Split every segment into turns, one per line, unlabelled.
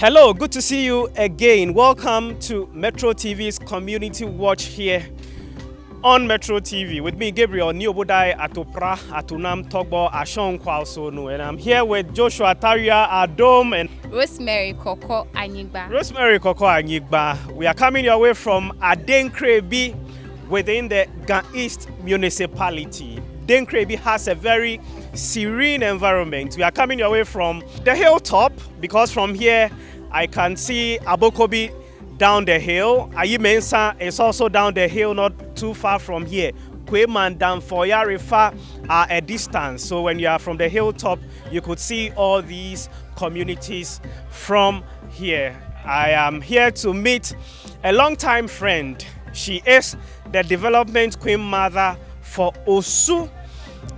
Hello, good to see you again. Welcome to Metro TV's Community Watch here on Metro TV. With me, Gabriel Niobodai Atopra, Atunam Togbo, Ashon Kwalsonu. And I'm here with Joshua Taria Adom and
Rosemary Koko Anyigba.
Rosemary Koko Anyigba. We are coming your way from Aden Krebi within the Gan East municipality. Aden Krebi has a very serene environment. We are coming your way from the hilltop because from here I can see Abokobi down the hill. Ayimensa is also down the hill, not too far from here. Kweman and Foyarifa are a distance. So when you are from the hilltop, you could see all these communities from here. I am here to meet a longtime friend. She is the development queen mother for Osu.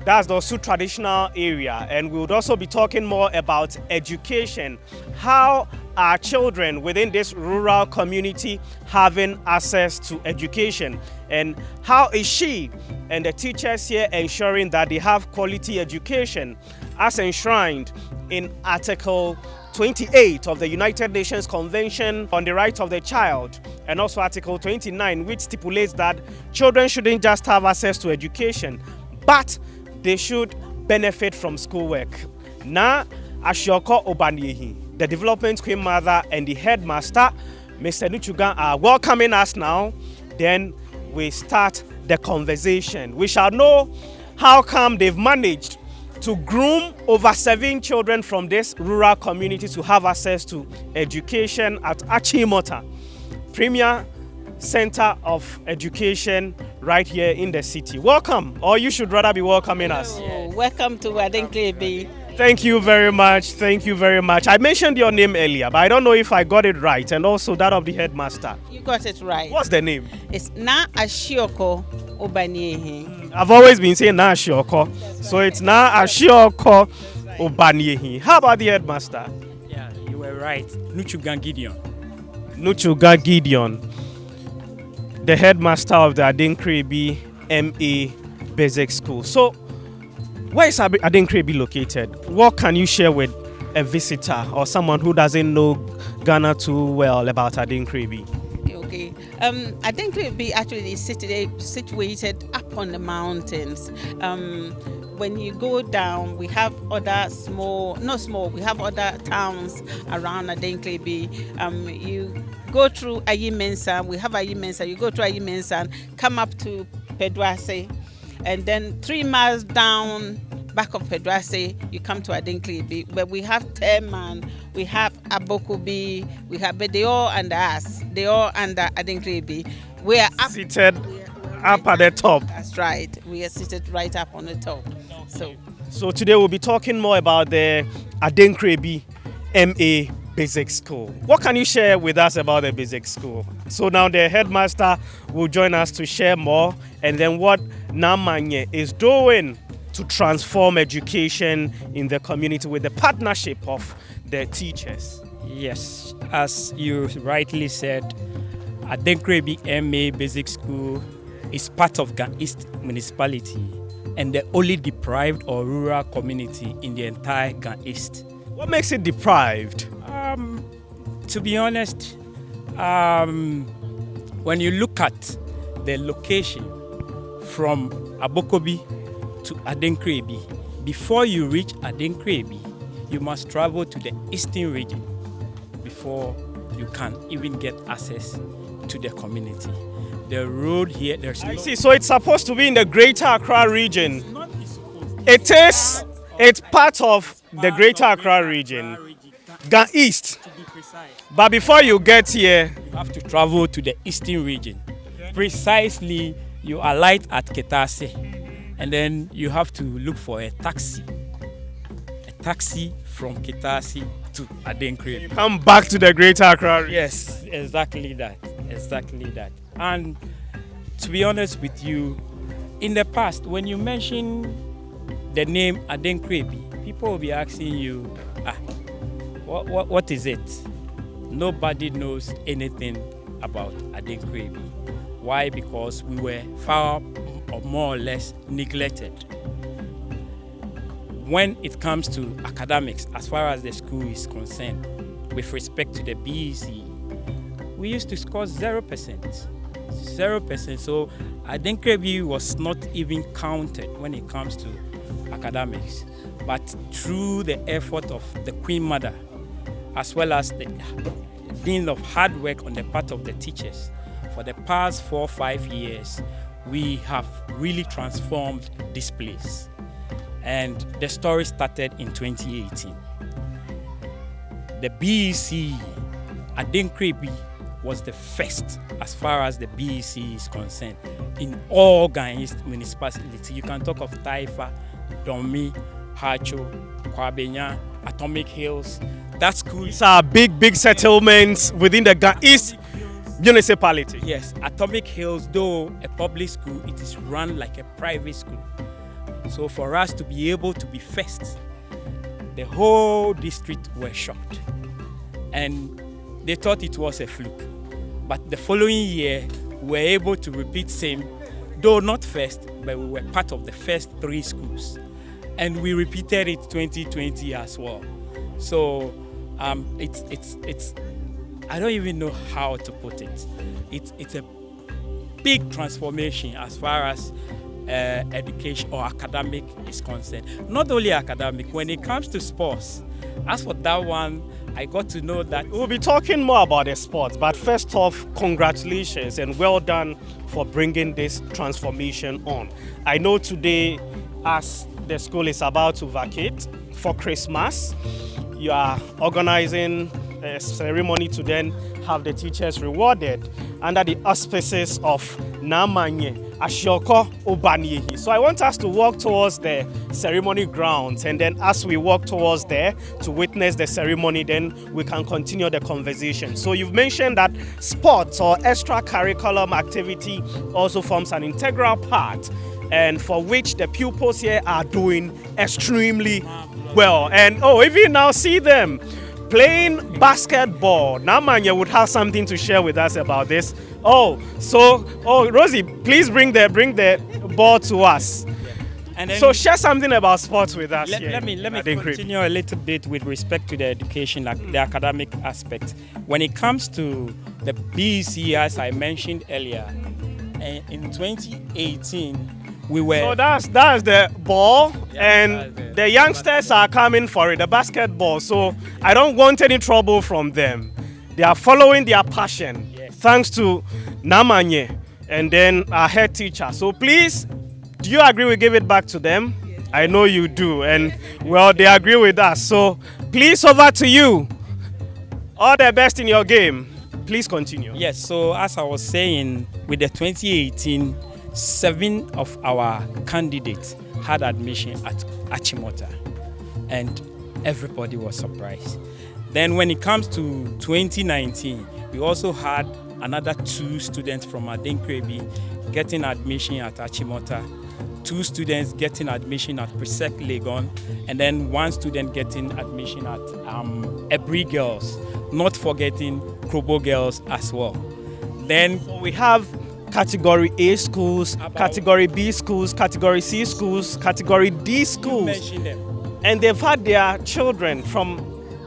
That's the Osu traditional area. And we would also be talking more about education. How are children within this rural community having access to education? And how is she and the teachers here ensuring that they have quality education as enshrined in Article 28 of the United Nations Convention on the Rights of the Child, and also Article 29, which stipulates that children shouldn't just have access to education, but they should benefit from schoolwork. Na Ashioko Obanyehi, the development queen mother and the headmaster, Mr. Nuchugan, are welcoming us now. Then we start the conversation. We shall know how come they've managed to groom over 7 children from this rural community to have access to education at Achimota, Premier Center of Education right here in the city. Welcome, or you should rather be welcoming us.
Yes. Welcome to Aden Krebi.
Thank you very much. Thank you very much. I mentioned your name earlier, but I don't know if I got it right, and also that of the headmaster.
You got it right.
What's the name?
It's Na Ashioko Obanyehi.
I've always been saying Na Ashioko, so it's Na Ashioko Obanyehi. How about the headmaster?
Yeah, you were right. Nuchugan Gideon.
Nuchuga Gideon, the headmaster of the Aden Krebi MA Basic School. So, where is Aden Krebi located? What can you share with a visitor or someone who doesn't know Ghana too well about Aden Krebi?
Okay. Aden Krebi actually is situated up on the mountains. When you go down, we have other we have other towns around Aden Krebi. You go through Ayimensa, we have Ayimensa, you go to Ayimensa, come up to Pedwase, and then 3 miles down back of Pedwase, you come to Aden Krebi, where we have Teman, we have Abokobi, we have, but they all under us, they all under Aden Krebi. We are up,
Seated up at the top.
That's right, we are seated right up on the top.
So today we'll be talking more about the Aden Krebi MA Basic School. What can you share with us about the basic school? So now the headmaster will join us to share more, and then what Mannye is doing to transform education in the community with the partnership of the teachers.
Yes, as you rightly said, Aden Krebi MA Basic School is part of Gan East municipality and the only deprived or rural community in the entire Gan East.
What makes it deprived?
To be honest, when you look at the location from Abokobi to Aden Krebi, before you reach Aden Krebi, you must travel to the eastern region before you can even get access to the community. The road here, there's
I see, so it's supposed to be in the Greater Accra region. It is. It's part of the Greater Accra region, Gan East. But before you get here,
you have to travel to the eastern region. Precisely, you alight at Ketase, and then you have to look for a taxi from Ketase to Aden Krebi.
Come back to the Greater Accra region.
Yes, exactly that. And to be honest with you, in the past, when you mention the name Aden Krebi, people will be asking you, what is it? Nobody knows anything about Aden Krebi. Why? Because we were far or more or less neglected. When it comes to academics, as far as the school is concerned, with respect to the BEC, we used to score 0%. 0%. So Aden Krebi was not even counted when it comes to academics. But through the effort of the Queen Mother, as well as the deal of hard work on the part of the teachers, for the past 4 or 5 years, we have really transformed this place. And the story started in 2018. The BEC, Aden Krebi, was the first as far as the BEC is concerned in all Ghanaian municipalities. You can talk of Taifa, Domi, Hacho, Kwabenya, Atomic Hills. That school.
These are big settlements within the Ghanaian municipality.
Yes, Atomic Hills, though a public school, it is run like a private school. So for us to be able to be first, the whole district were shocked. And they thought it was a fluke. But the following year, we were able to repeat same, though not first, but we were part of the first 3 schools. And we repeated it 2020 as well. So it's I don't even know how to put it. It's a big transformation as far as education or academic is concerned. Not only academic, when it comes to sports, as for that one, I got to know that
we'll be talking more about the sports, but first off, congratulations and well done for bringing this transformation on. I know today, as the school is about to vacate for Christmas, you are organizing a ceremony to then have the teachers rewarded under the auspices of Namanye Ashioko Obaniehi. So I want us to walk towards the ceremony grounds, and then as we walk towards there to witness the ceremony, then we can continue the conversation. So you've mentioned that sports or extracurricular activity also forms an integral part, and for which the pupils here are doing extremely well. And if you now see them playing basketball, Namanye would have something to share with us about this. Rosie, please bring the ball to us. And then, so share something about sports with us.
Let me continue a little bit with respect to the education, like the academic aspect. When it comes to the BEC, as I mentioned earlier, in 2018, we were.
So that's the ball, and the youngsters are coming for it, the basketball. So I don't want any trouble from them. They are following their passion, thanks to Namanye and then our head teacher. So please, do you agree we give it back to them? Yes. I know you do, and well, they agree with us. So please, over to you. All the best in your game. Please continue.
Yes, so as I was saying, with the 2018, 7 of our candidates had admission at Achimota, and everybody was surprised. Then when it comes to 2019, we also had another 2 students from Aden Krebi getting admission at Achimota, 2 students getting admission at Presec Legon, and then 1 student getting admission at Ebri Girls, not forgetting Krobo Girls as well. Then
we have Category A schools, Category B schools, Category C schools, Category D schools.
Mention them.
And they've had their children from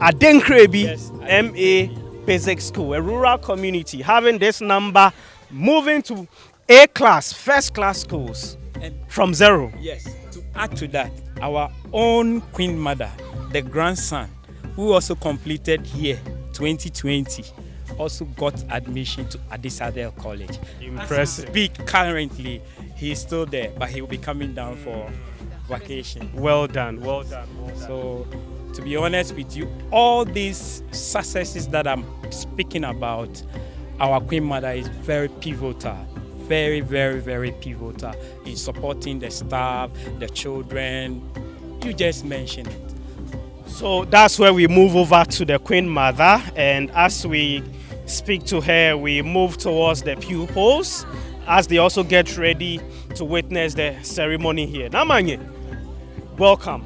Aden Krebi, MA Basic School, a rural community, having this number, moving to A class, first class schools and from 0.
Yes, to add to that, our own Queen Mother, the grandson, who also completed here 2020, also got admission to Adisadel College.
Impressive.
Speak currently, he's still there, but he will be coming down for vacation.
Well done.
So, to be honest with you, all these successes that I'm speaking about, our Queen Mother is very pivotal, very pivotal in supporting the staff, the children. You just mentioned it.
So that's where we move over to the Queen Mother, and as we speak to her, we move towards the pupils as they also get ready to witness the ceremony here. Namanye, welcome.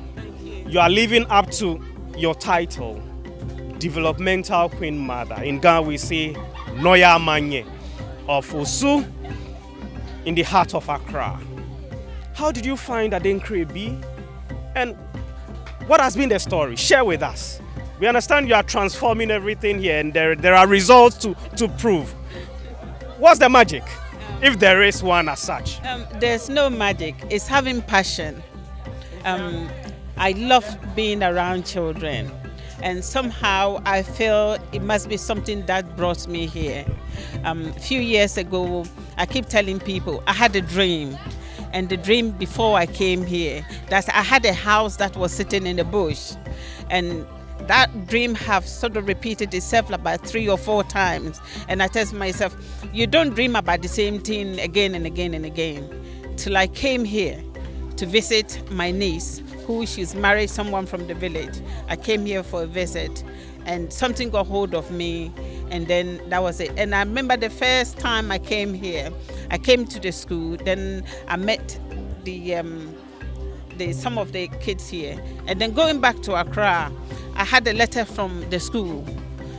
You are living up to your title, Developmental Queen Mother. In Ghana we say Noryaa Mannye of Osu in the heart of Accra. How did you find Aden Krebi, and what has been the story? Share with us. We understand you are transforming everything here, and there are results to prove. What's the magic, if there is one as such?
There's no magic. It's having passion. I love being around children, and somehow I feel it must be something that brought me here. A few years ago, I keep telling people I had a dream, and the dream before I came here, that I had a house that was sitting in the bush, and that dream have sort of repeated itself about 3 or 4 times. And I tell myself, you don't dream about the same thing again and again and again. Till I came here to visit my niece, who she's married someone from the village. I came here for a visit, and something got hold of me, and then that was it. And I remember the first time I came here, I came to the school, then I met some of the kids here, and then going back to Accra, I had a letter from the school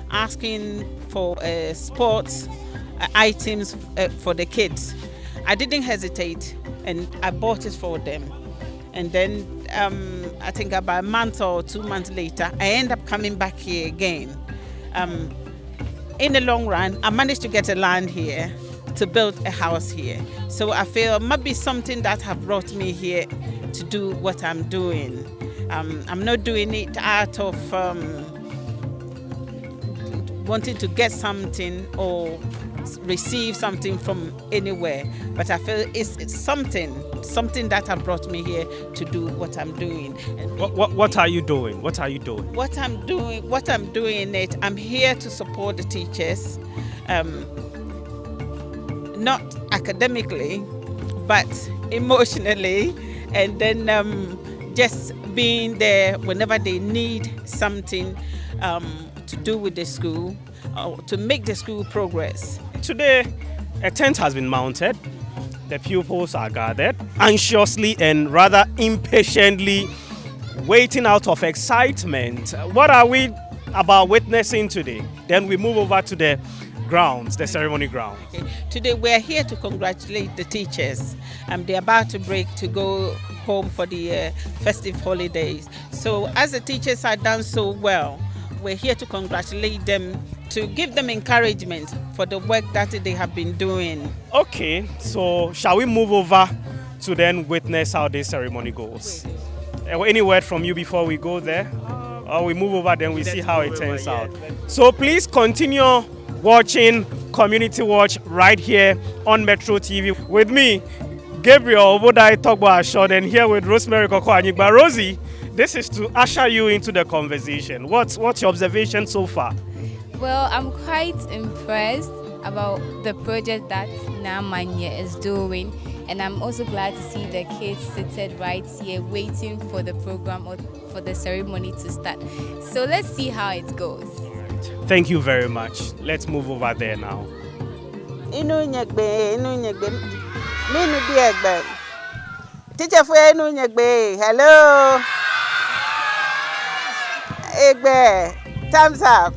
asking for sports items for the kids. I didn't hesitate, and I bought it for them. And then I think about a month or 2 months later, I end up coming back here again. In the long run, I managed to get a land here to build a house here. So I feel it might be something that have brought me here to do what I'm doing. I'm not doing it out of wanting to get something or receive something from anywhere, but I feel it's something that have brought me here to do what I'm doing. And
What are you doing? What are you doing?
What I'm doing it. I'm here to support the teachers, not academically, but emotionally, and then just being there whenever they need something to do with the school, to make the school progress.
Today, a tent has been mounted. The pupils are gathered, anxiously and rather impatiently waiting out of excitement. What are we about witnessing today? Then we move over to the grounds, the ceremony ground.
Okay. Today we're here to congratulate the teachers. They're about to break to go home for the festive holidays. So as the teachers have done so well, we're here to congratulate them, to give them encouragement for the work that they have been doing.
Okay, so shall we move over to then witness how this ceremony goes? Any word from you before we go there? Or we move over, then we see how it turns out. So please continue watching Community Watch right here on Metro TV. With me, Gabriel Obodai Togba Ashod, and here with Rosemary Koko Anyigba. Rosie, this is to usher you into the conversation. What's your observation so far?
Well, I'm quite impressed about the project that Noryaa Mannye is doing, and I'm also glad to see the kids seated right here waiting for the program or for the ceremony to start. So let's see how it goes.
Thank you very much. Let's move over there now.
Teacher for hello. Egbe, thumbs up.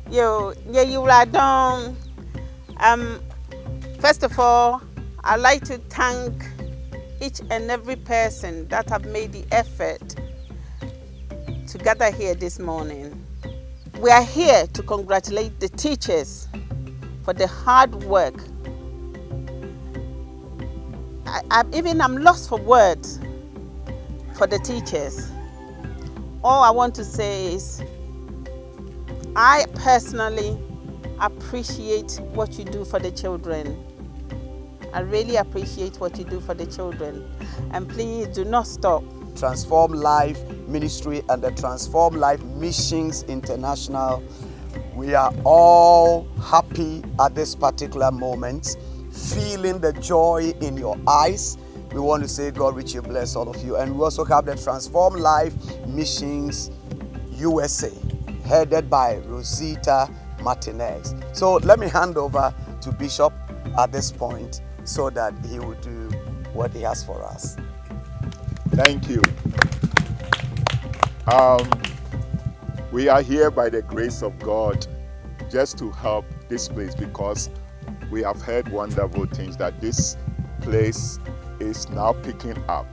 You are done. First of all, I'd like to thank each and every person that have made the effort to gather here this morning. We are here to congratulate the teachers for the hard work. I'm lost for words for the teachers. All I want to say is, I personally appreciate what you do for the children. I really appreciate what you do for the children. And please do not stop.
Transform Life Ministry and the Transform Life Missions International, we are all happy at this particular moment, feeling the joy in your eyes. We want to say God richly bless all of you. And we also have the Transform Life Missions USA, headed by Rosita Martinez. So let me hand over to Bishop at this point so that he will do what he has for us.
Thank you. We are here by the grace of God just to help this place, because we have heard wonderful things that this place is now picking up.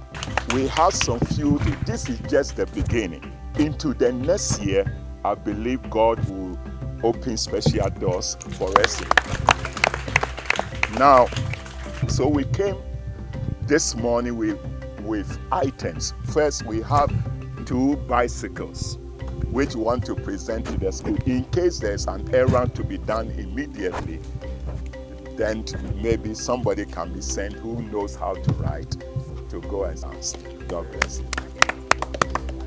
We have some few, this is just the beginning. Into the next year, I believe God will open special doors for us. Now, so we came this morning with items. First, we have 2 bicycles, which we want to present to the school. In case there's an errand to be done immediately, then maybe somebody can be sent who knows how to ride to go and ask. God bless you.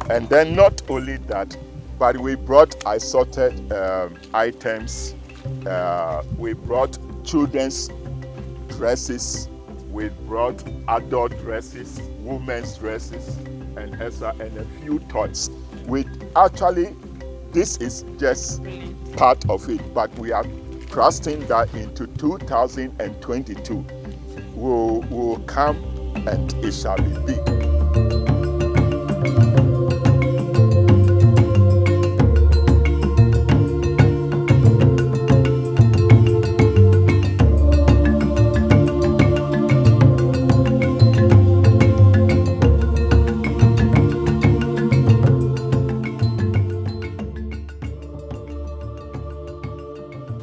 And then not only that, but we brought assorted items. We brought children's dresses, we brought adult dresses, women's dresses, and a few toys. This is just part of it, but we are trusting that into 2022 will come and it shall be big.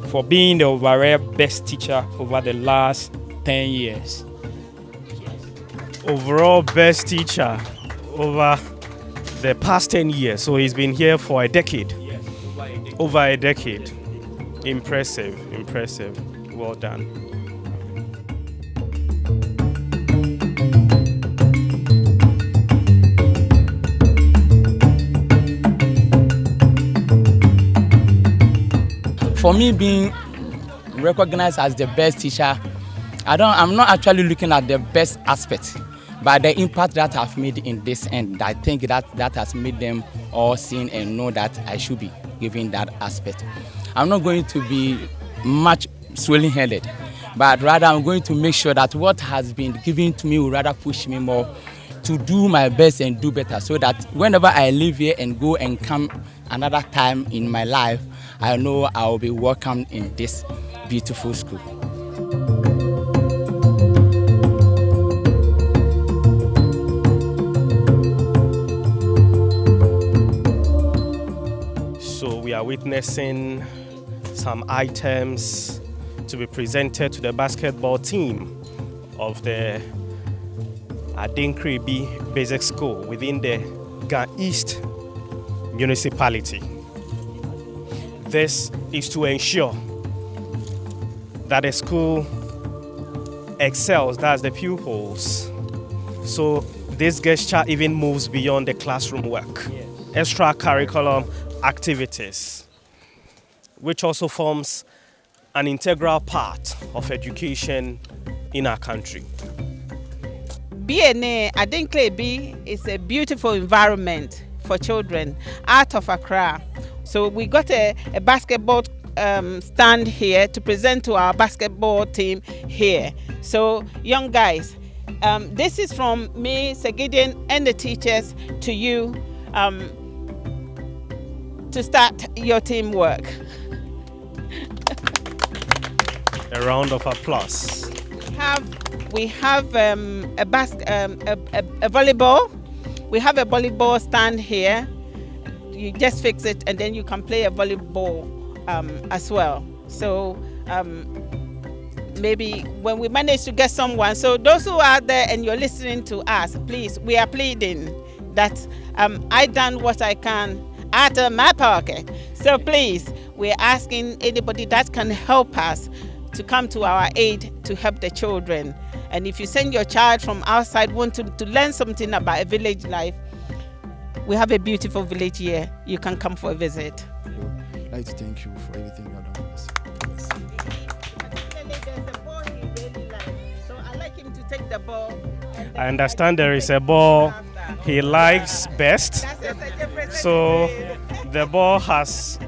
For being the overall best teacher over the last 10 years.
Overall best teacher over the past 10 years. So he's been here for a decade.
Yes,
Over a decade. Impressive. Well done.
For me, being recognized as the best teacher, I'm not actually looking at the best aspect, but the impact that I've made in this end. I think that has made them all see and know that I should be giving that aspect. I'm not going to be much swelling-headed, but rather I'm going to make sure that what has been given to me will rather push me more to do my best and do better, so that whenever I leave here and go and come another time in my life, I know I will be welcomed in this beautiful school.
So we are witnessing some items to be presented to the basketball team of the Aden Krebi Basic School within the Ga East municipality. This is to ensure that the school excels, that's the pupils. So this gesture even moves beyond the classroom work.
Yes.
Extracurricular activities, which also forms an integral part of education in our country.
BNA Aden Krebi is a beautiful environment for children out of Accra. So we got a basketball stand here to present to our basketball team here. So young guys, this is from me, Gideon, and the teachers to you to start your teamwork.
A round of applause.
We have a volleyball. We have a volleyball stand here. You just fix it and then you can play a volleyball as well. So maybe when we manage to get someone, so those who are there and you're listening to us, please, we are pleading that I done what I can out of my pocket. So please, we're asking anybody that can help us to come to our aid to help the children. And if you send your child from outside wanting to learn something about a village life, we have a beautiful village here. You can come for a visit.
I'd like to thank you for everything you have done for us.
There's a ball he really likes, so I'd like him to take the ball.
I understand there is a ball he likes best, so the ball has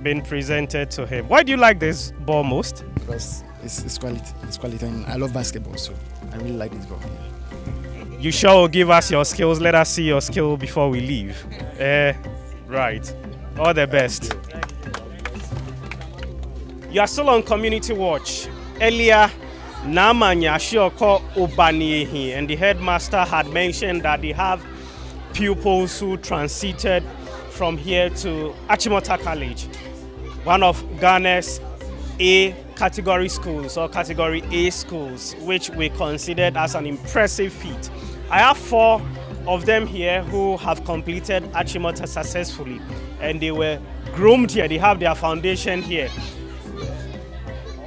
been presented to him. Why do you like this ball most?
Because it's quality, and I love basketball, so I really like this ball.
You sure will give us your skills. Let us see your skill before we leave. Right. All the best. You are still on Community Watch. Earlier, Namanya Shioko Obaniehi and the headmaster had mentioned that they have pupils who transited from here to Achimota College, one of Ghana's A category schools or category A schools, which we considered as an impressive feat. I have 4 of them here who have completed Achimota successfully, and they were groomed here. They have their foundation here.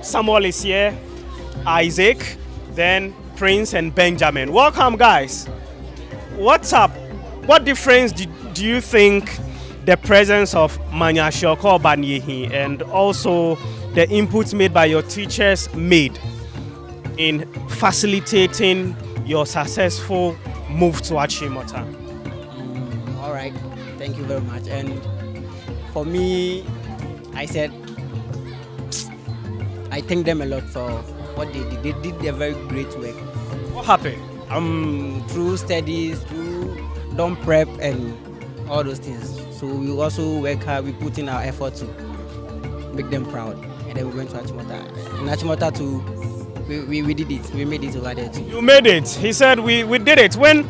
Samuel is here, Isaac, then Prince and Benjamin. Welcome, guys. What's up? What difference do you think the presence of Mannye Mannye and also the inputs made by your teachers made in facilitating your successful move to Achimota?
All right, thank you very much. And for me, I said I thank them a lot for what they did. They did their very great work.
What happened?
Through studies, through dorm prep and all those things. So we also work hard. We put in our effort to make them proud. And then we went to Achimota. In Achimota too, we did it. We made it over there too.
You made it. He said we did it. When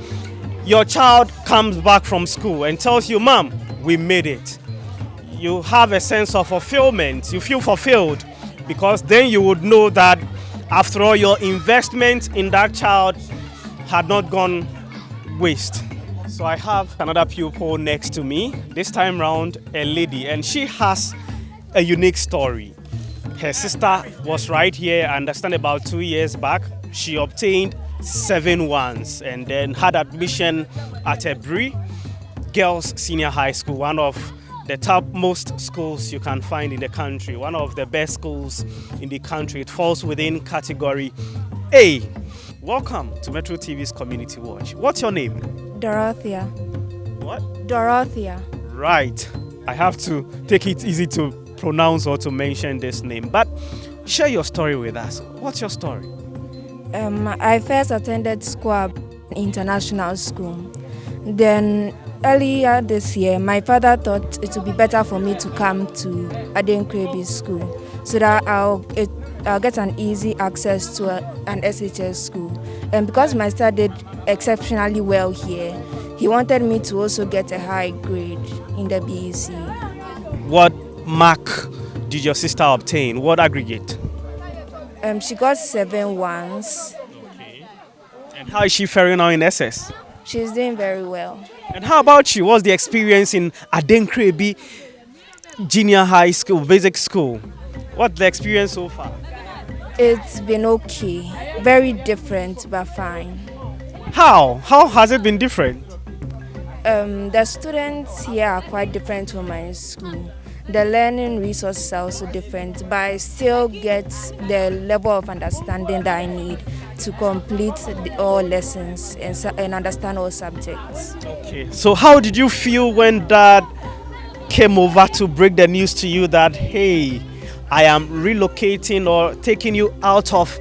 your child comes back from school and tells you, Mom, we made it, you have a sense of fulfillment. You feel fulfilled because then you would know that after all, your investment in that child had not gone waste. So I have another pupil next to me, this time round a lady, and she has a unique story. Her sister was right here, I understand about 2 years back. She obtained 7 ones and then had admission at Ebri Girls Senior High School, one of the topmost schools you can find in the country, one of the best schools in the country. It falls within category A. Welcome to Metro TV's Community Watch. What's your name?
Dorothea.
What?
Dorothea.
Right. I have to take it easy to pronounce or to mention this name, but share your story with us. What's your story?
I first attended Squab International School. Then earlier this year, my father thought it would be better for me to come to Aden Krebi school so that I'll get an easy access to an SHS school. And because my sister did exceptionally well here, he wanted me to also get a high grade in the BEC.
What mark did your sister obtain? What aggregate?
She got 7 ones.
Okay. And how is she faring now in SS?
She's doing very well.
And how about you? What's the experience in Aden Krebi Junior High School, basic school? What's the experience so far?
It's been okay. Very different, but fine.
How? How has it been different?
The students here are quite different from my school. The learning resources are also different, but I still get the level of understanding that I need to complete all lessons and understand all subjects.
Okay, so how did you feel when Dad came over to break the news to you that, hey, I am relocating or taking you out of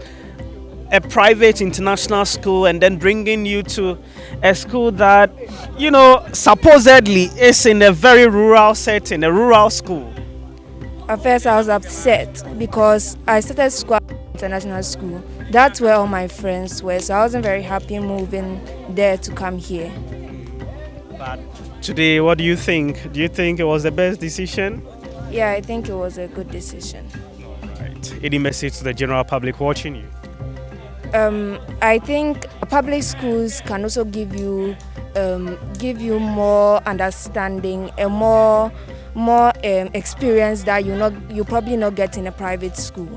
a private international school and then bringing you to a school that, you know, supposedly is in a very rural setting, a rural school?
At first I was upset because I started Squad International School. That's where all my friends were, so I wasn't very happy moving there to come here.
But today, what do you think? Do you think it was the best decision?
Yeah, I think it was a good decision.
All right. Any message to the general public watching you?
I think public schools can also give you more understanding and more experience that you probably not get in a private school.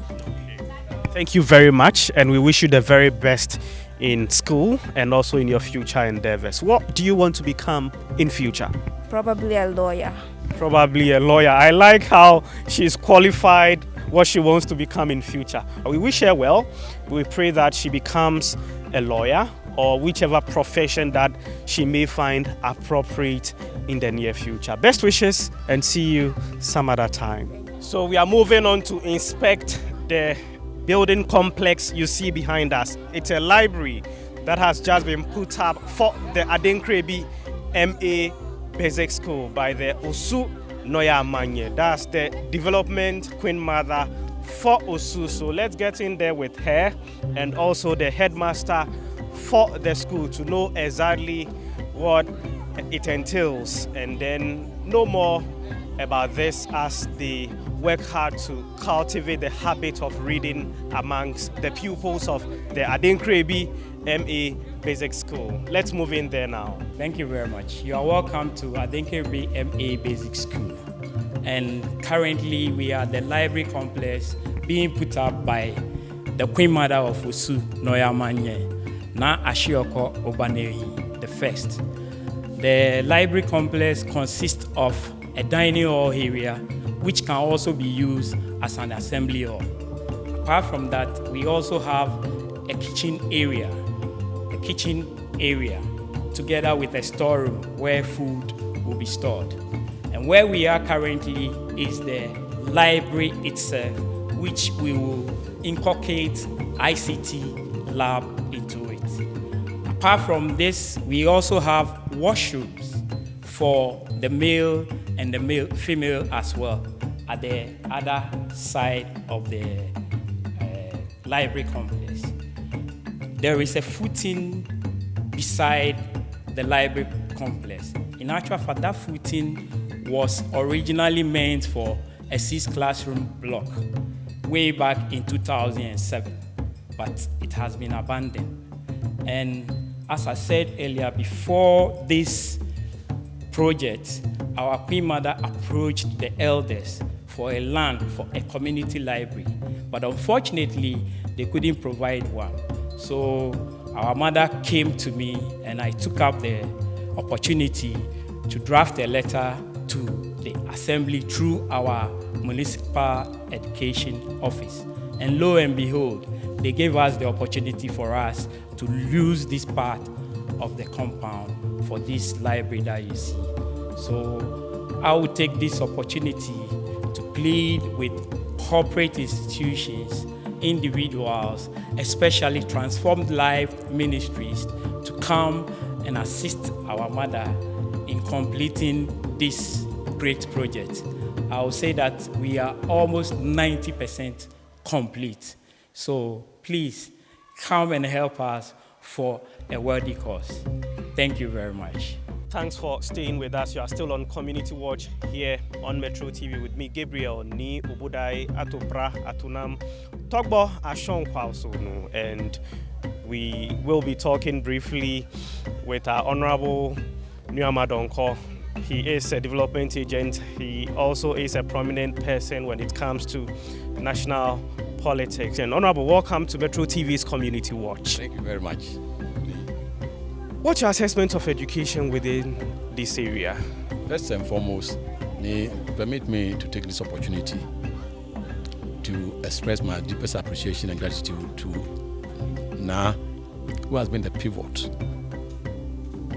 Thank you very much, and we wish you the very best in school and also in your future endeavors. What do you want to become in future?
Probably a lawyer.
Probably a lawyer. I like how she's qualified what she wants to become in future. We wish her well. We pray that she becomes a lawyer or whichever profession that she may find appropriate in the near future. Best wishes and see you some other time. So we are moving on to inspect the building complex you see behind us. It's a library that has just been put up for the Aden Krebi MA Basic School by the Osu Noryaa Mannye. That's the development queen mother for Osu. So let's get in there with her and also the headmaster for the school to know exactly what it entails and then know more about this as they work hard to cultivate the habit of reading amongst the pupils of the Aden Krebi MA Basic School. Let's move in there now.
Thank you very much. You are welcome to Aden Krebi MA Basic School. And currently we are at the library complex being put up by the Queen Mother of Osu Noryaa Mannye, Na Ashioko Obanehi, the first. The library complex consists of a dining hall area which can also be used as an assembly hall. Apart from that, we also have a kitchen area together with a storeroom where food will be stored. And where we are currently is the library itself, which we will inculcate ICT lab into it. Apart from this, we also have washrooms for the male and the female as well at the other side of the library complex. There is a footing beside the library complex. In actual fact, that footing was originally meant for a 6-classroom block way back in 2007, but it has been abandoned. And as I said earlier, before this project, our Queen Mother approached the elders for a land for a community library, but unfortunately, they couldn't provide one. So our mother came to me and I took up the opportunity to draft a letter to the assembly through our municipal education office. And lo and behold, they gave us the opportunity for us to use this part of the compound for this library that you see. So I will take this opportunity to plead with corporate institutions, individuals, especially Transformed Life Ministries, to come and assist our mother in completing this great project. I will say that we are almost 90% complete. So please come and help us for a worthy cause. Thank you very much.
Thanks for staying with us. You are still on Community Watch here on Metro TV with me, Gabriel Ni Ubudai Atopra Atunam Togbo Ashon Kwausono, and we will be talking briefly with our Honorable Nyuamadonko. He is a development agent. He also is a prominent person when it comes to national politics. And Honorable, welcome to Metro TV's Community Watch.
Thank you very much.
What's your assessment of education within this area?
First and foremost, permit me to take this opportunity to express my deepest appreciation and gratitude to Na, who has been the pivot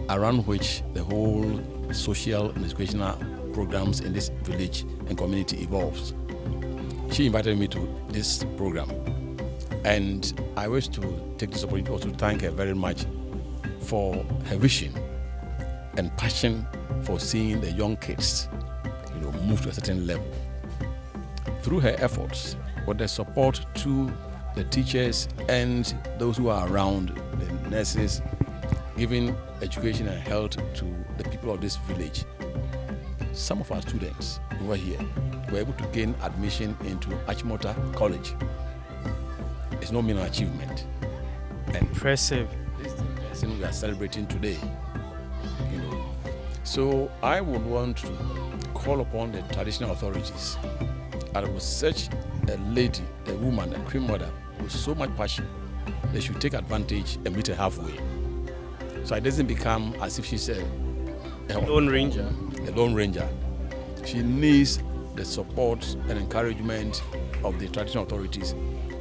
around which the whole social and educational programs in this village and community evolves. She invited me to this program, and I wish to take this opportunity also to thank her very much for her vision and passion for seeing the young kids, move to a certain level. Through her efforts, with the support to the teachers and those who are around, the nurses, giving education and health to the people of this village, some of our students over here were able to gain admission into Achimota College. It's no mean achievement. And
impressive.
This is the lesson we are celebrating today. So I would want to call upon the traditional authorities. I was such a lady, a woman, a Queen Mother with so much passion, they should take advantage and meet her halfway. So it doesn't become as if she's a
Lone Ranger.
A Lone Ranger. She needs the support and encouragement of the traditional authorities.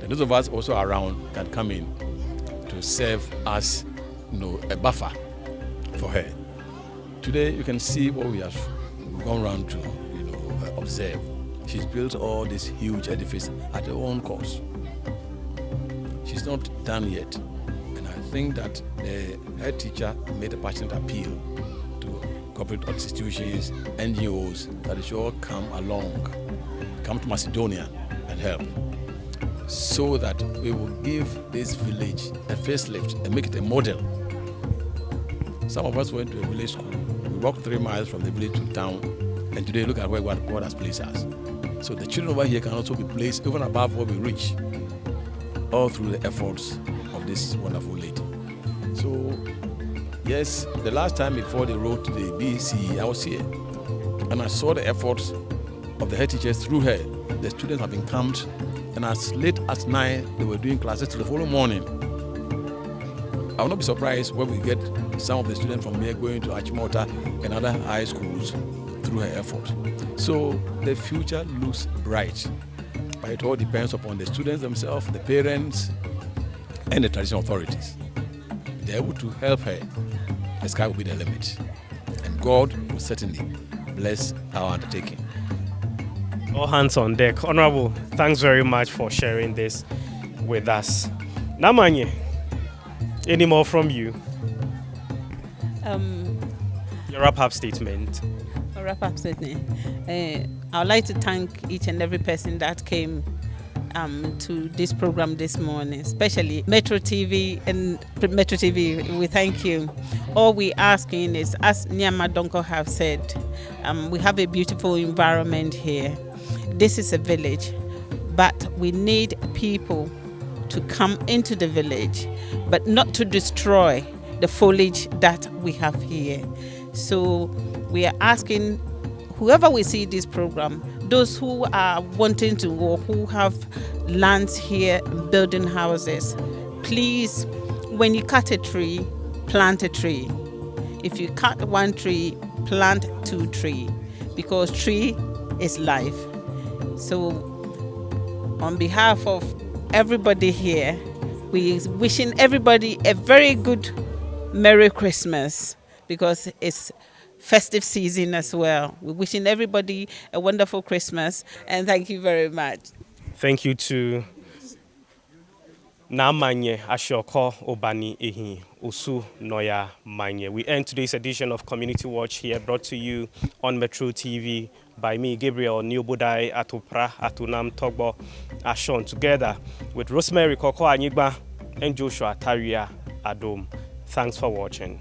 And those of us also around can come in to serve as a buffer for her. Today you can see what we have gone around to observe. She's built all this huge edifice at her own cost. She's not done yet. And I think that the head teacher made a passionate appeal to corporate institutions, NGOs, that they should all come along, come to Macedonia and help, so that we will give this village a facelift and make it a model. Some of us went to a village school. We walked 3 miles from the village to town And today, look at where God has placed us. So the children over here can also be placed even above what we reach, all through the efforts of this wonderful lady. So, yes, the last time before they wrote the BC, I was here, and I saw the efforts of the head teachers through her. The students have been camped, and as late as 9, they were doing classes till the following morning. I will not be surprised when we get some of the students from here going to Achimota and other high schools through her effort. So the future looks bright, but it all depends upon the students themselves, the parents, and the traditional authorities. If they're able to help her, the sky will be the limit, and God will certainly bless our undertaking.
All hands on deck. Honorable, thanks very much for sharing this with us. Namanye, any more from you? Your wrap-up statement.
A wrap-up statement. I would like to thank each and every person that came to this program this morning, especially Metro TV and Metro TV. We thank you. All we asking is, as Nyama Donko have said, we have a beautiful environment here. This is a village, but we need people to come into the village, but not to destroy the foliage that we have here. So we are asking whoever we see this program, those who are wanting to or who have lands here building houses, please, when you cut a tree, plant a tree. If you cut one tree, plant 2 trees, because tree is life. So on behalf of everybody here, we wishing everybody a very good Merry Christmas, because it's festive season as well. We're wishing everybody a wonderful Christmas, and thank you very much.
Thank you to Mannye Ashoko Obani Ehi Osu Noryaa Mannye. We end today's edition of Community Watch here, brought to you on Metro TV by me, Gabriel Niobodai Atopra Atunam Togbo Ashon, together with Rosemary Koko Anyigba and Joshua Taria Adom. Thanks for watching.